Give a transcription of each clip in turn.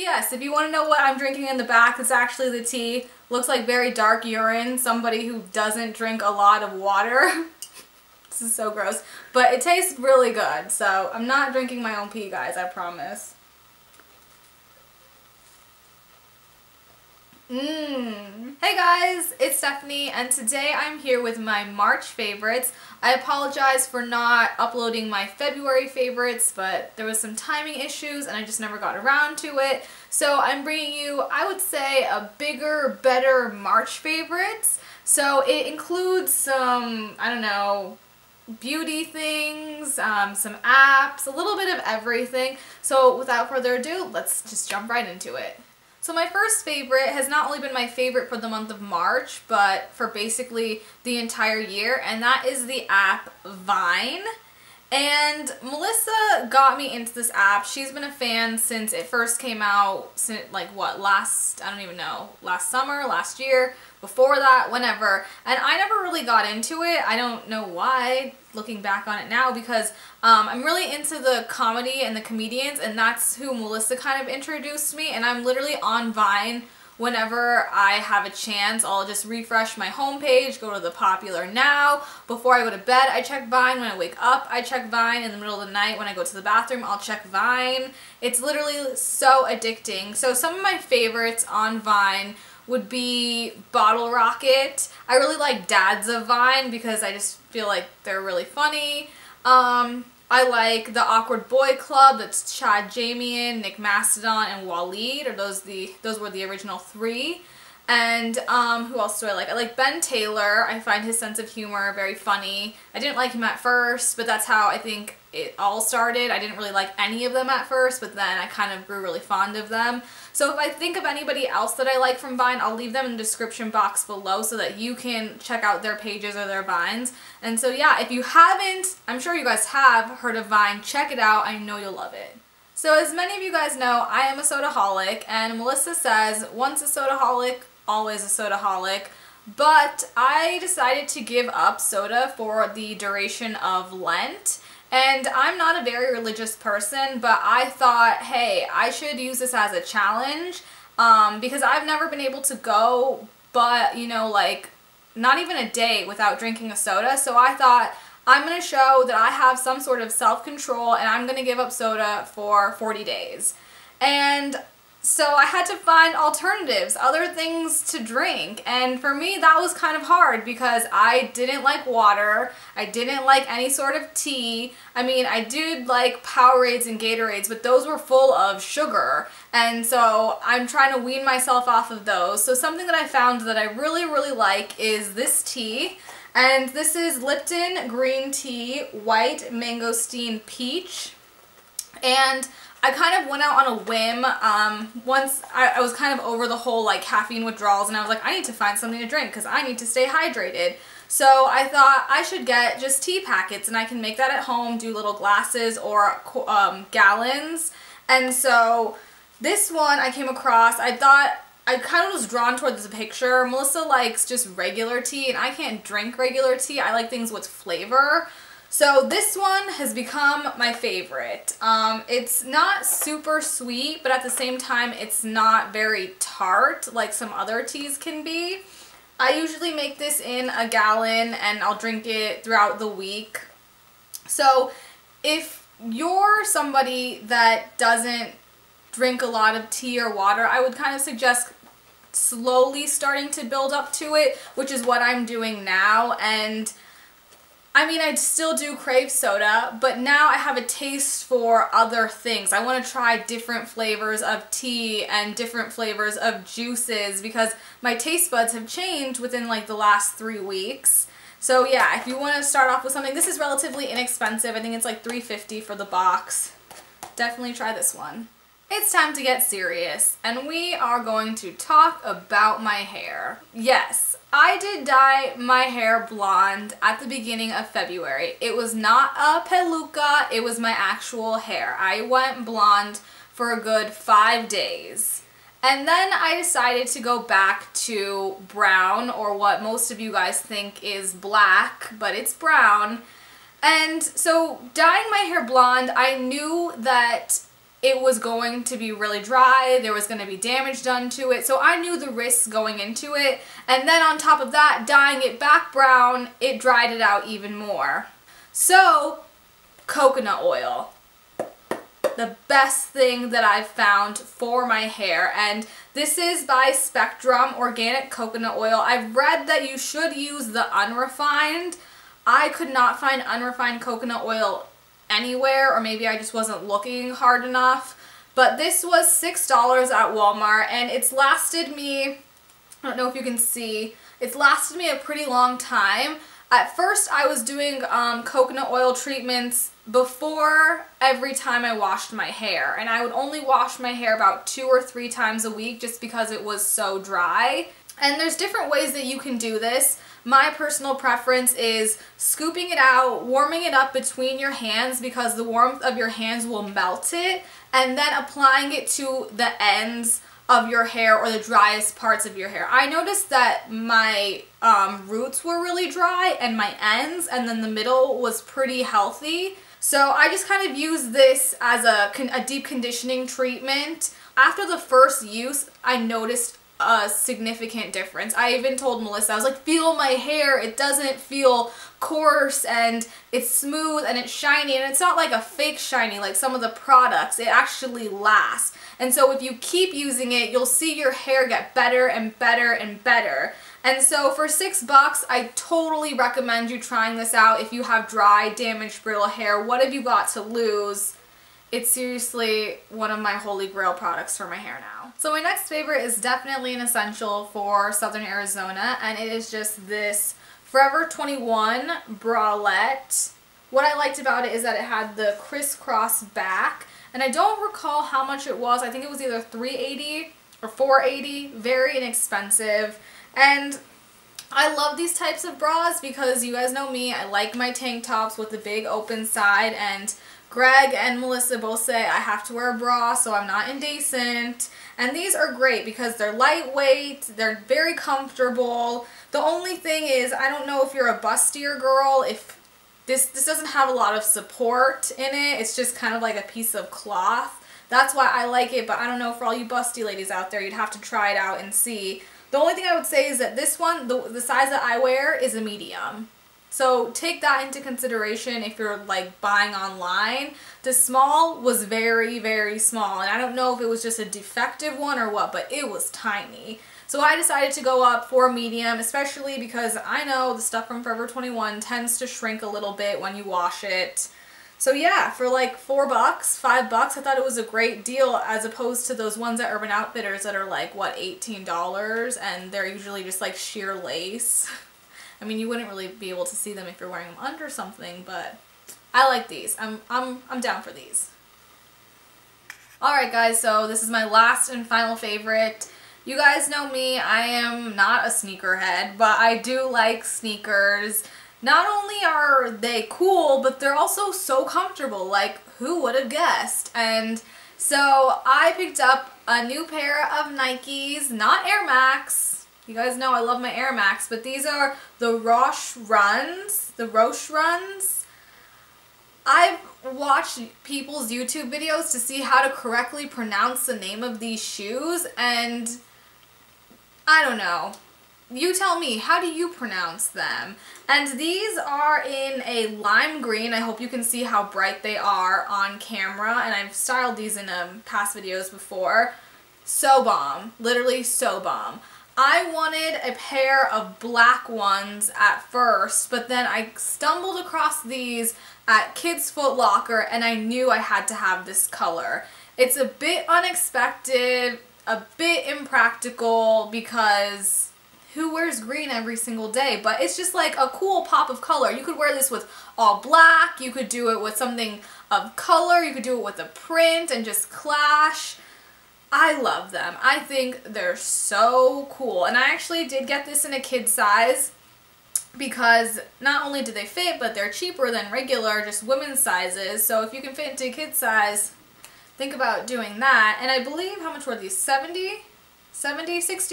yes, if you want to know what I'm drinking in the back, it's actually the tea. Looks like very dark urine. Somebody who doesn't drink a lot of water. This is so gross. But it tastes really good. So I'm not drinking my own pee, guys, I promise. Hey guys, it's Stephanie, and today I'm here with my March favorites. I apologize for not uploading my February favorites, but there was some timing issues and I just never got around to it. So I'm bringing you, I would say, a bigger, better March favorites. So it includes some, I don't know, beauty things, some apps, a little bit of everything. So without further ado, let's just jump right into it. So my first favorite has not only been my favorite for the month of March, but for basically the entire year, and that is the app Vine. And Melissa got me into this app. She's been a fan since it first came out, since like what, last summer, last year, before that, whenever. And I never really got into it. I don't know why, looking back on it now, because I'm really into the comedy and the comedians, and that's who Melissa kind of introduced me. And I'm literally on Vine whenever I have a chance. I'll just refresh my homepage, go to the popular now. Before I go to bed, I check Vine. When I wake up, I check Vine. In the middle of the night, when I go to the bathroom, I'll check Vine. It's literally so addicting. So some of my favorites on Vine would be Bottle Rocket. I really like Dads of Vine because I just feel like they're really funny. I like the Awkward Boy Club. That's Chad, Jamian, Nick Mastodon, and Waleed. Those were the original three. And who else do I like? I like Ben Taylor. I find his sense of humor very funny. I didn't like him at first, but that's how I think it all started. I didn't really like any of them at first, but then I kind of grew really fond of them. So if I think of anybody else that I like from Vine, I'll leave them in the description box below so that you can check out their pages or their Vines. And so yeah, if you haven't, I'm sure you guys have heard of Vine, check it out. I know you'll love it. So as many of you guys know, I am a sodaholic, and Melissa says, once a sodaholic, always a sodaholic. But I decided to give up soda for the duration of Lent. And I'm not a very religious person, but I thought, hey, I should use this as a challenge because I've never been able to go, but, you know, like, not even a day without drinking a soda. So I thought, I'm going to show that I have some sort of self-control, and I'm going to give up soda for 40 days. And so I had to find alternatives, other things to drink, and for me that was kind of hard because I didn't like water, I didn't like any sort of tea. I mean, I did like Powerades and Gatorades, but those were full of sugar, and so I'm trying to wean myself off of those. So something that I found that I really, really like is this tea, and this is Lipton Green Tea White Mangosteen Peach. And I kind of went out on a whim. Once I was kind of over the whole like caffeine withdrawals, and I was like, I need to find something to drink because I need to stay hydrated. So I thought I should get just tea packets, and I can make that at home, do little glasses or gallons. And so this one I came across, I thought I kind of was drawn toward this picture. Melissa likes just regular tea, and I can't drink regular tea. I like things with flavor. So this one has become my favorite. It's not super sweet, but at the same time it's not very tart like some other teas can be. I usually make this in a gallon and I'll drink it throughout the week. So if you're somebody that doesn't drink a lot of tea or water, I would kind of suggest slowly starting to build up to it, which is what I'm doing now. And I mean, I still do crave soda, but now I have a taste for other things. I want to try different flavors of tea and different flavors of juices because my taste buds have changed within like the last 3 weeks. So yeah, if you want to start off with something, this is relatively inexpensive. I think it's like $3.50 for the box. Definitely try this one. It's time to get serious, and we are going to talk about my hair. Yes, I did dye my hair blonde at the beginning of February. It was not a peluca, it was my actual hair. I went blonde for a good 5 days. And then I decided to go back to brown, or what most of you guys think is black, but it's brown. And so dyeing my hair blonde, I knew that it was going to be really dry, there was going to be damage done to it, so I knew the risks going into it, and then on top of that, dyeing it back brown, it dried it out even more. So, coconut oil. The best thing that I've found for my hair, and this is by Spectrum Organic Coconut Oil. I've read that you should use the unrefined. I could not find unrefined coconut oil anywhere, or maybe I just wasn't looking hard enough, but this was $6 at Walmart, and it's lasted me, I don't know if you can see, it's lasted me a pretty long time. At first I was doing coconut oil treatments before every time I washed my hair, and I would only wash my hair about 2 or 3 times a week just because it was so dry. And there's different ways that you can do this. My personal preference is scooping it out, warming it up between your hands because the warmth of your hands will melt it, and then applying it to the ends of your hair or the driest parts of your hair. I noticed that my roots were really dry and my ends, and then the middle was pretty healthy. So I just kind of used this as a deep conditioning treatment. After the first use, I noticed a significant difference. I even told Melissa, I was like, feel my hair, it doesn't feel coarse, and it's smooth and it's shiny, and it's not like a fake shiny like some of the products. It actually lasts. And so if you keep using it, you'll see your hair get better and better and better. And so for $6, I totally recommend you trying this out if you have dry, damaged, brittle hair. What have you got to lose? It's seriously one of my holy grail products for my hair now. So my next favorite is definitely an essential for Southern Arizona, and it is just this Forever 21 bralette. What I liked about it is that it had the crisscross back, and I don't recall how much it was. I think it was either $3.80 or $4.80, very inexpensive. And I love these types of bras because you guys know me, I like my tank tops with the big open side, and Greg and Melissa both say I have to wear a bra so I'm not indecent. And these are great because they're lightweight, they're very comfortable. The only thing is, I don't know if you're a bustier girl, if this doesn't have a lot of support in it. It's just kind of like a piece of cloth. That's why I like it, but I don't know, for all you busty ladies out there, you'd have to try it out and see. The only thing I would say is that this one, the size that I wear is a medium. So take that into consideration if you're like buying online. The small was very, very small, and I don't know if it was just a defective one or what, but it was tiny. So I decided to go up for a medium, especially because I know the stuff from Forever 21 tends to shrink a little bit when you wash it. So yeah, for like $4, $5, I thought it was a great deal as opposed to those ones at Urban Outfitters that are like, what, $18, and they're usually just like sheer lace. I mean, you wouldn't really be able to see them if you're wearing them under something, but I like these. I'm down for these. Alright guys, so this is my last and final favorite. You guys know me, I am not a sneakerhead, but I do like sneakers. Not only are they cool, but they're also so comfortable. Like, who would have guessed? And so I picked up a new pair of Nikes, not Air Max. You guys know I love my Air Max, but these are the Roche Runs. I've watched people's YouTube videos to see how to correctly pronounce the name of these shoes, and I don't know. You tell me, how do you pronounce them? And these are in a lime green. I hope you can see how bright they are on camera, and I've styled these in past videos before. So bomb. Literally so bomb. I wanted a pair of black ones at first, but then I stumbled across these at Kids Foot Locker, and I knew I had to have this color. It's a bit unexpected, a bit impractical, because who wears green every single day? But it's just like a cool pop of color. You could wear this with all black, you could do it with something of color, you could do it with a print and just clash. I love them. I think they're so cool. And I actually did get this in a kid size because not only do they fit, but they're cheaper than regular, just women's sizes. So if you can fit into a kid size, think about doing that. And I believe, how much were these? $60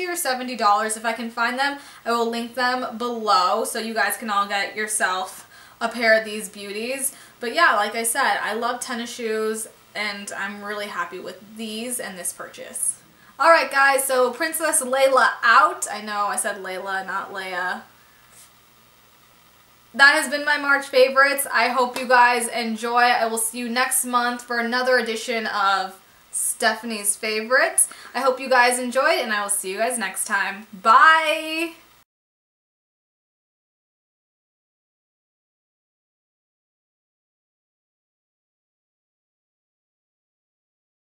or $70. If I can find them, I will link them below so you guys can all get yourself a pair of these beauties. But yeah, like I said, I love tennis shoes. and I'm really happy with these and this purchase. Alright guys, so Princess Layla out. I know I said Layla, not Leia. That has been my March favorites. I hope you guys enjoy. I will see you next month for another edition of Stephanie's Favorites. I hope you guys enjoyed, and I will see you guys next time. Bye!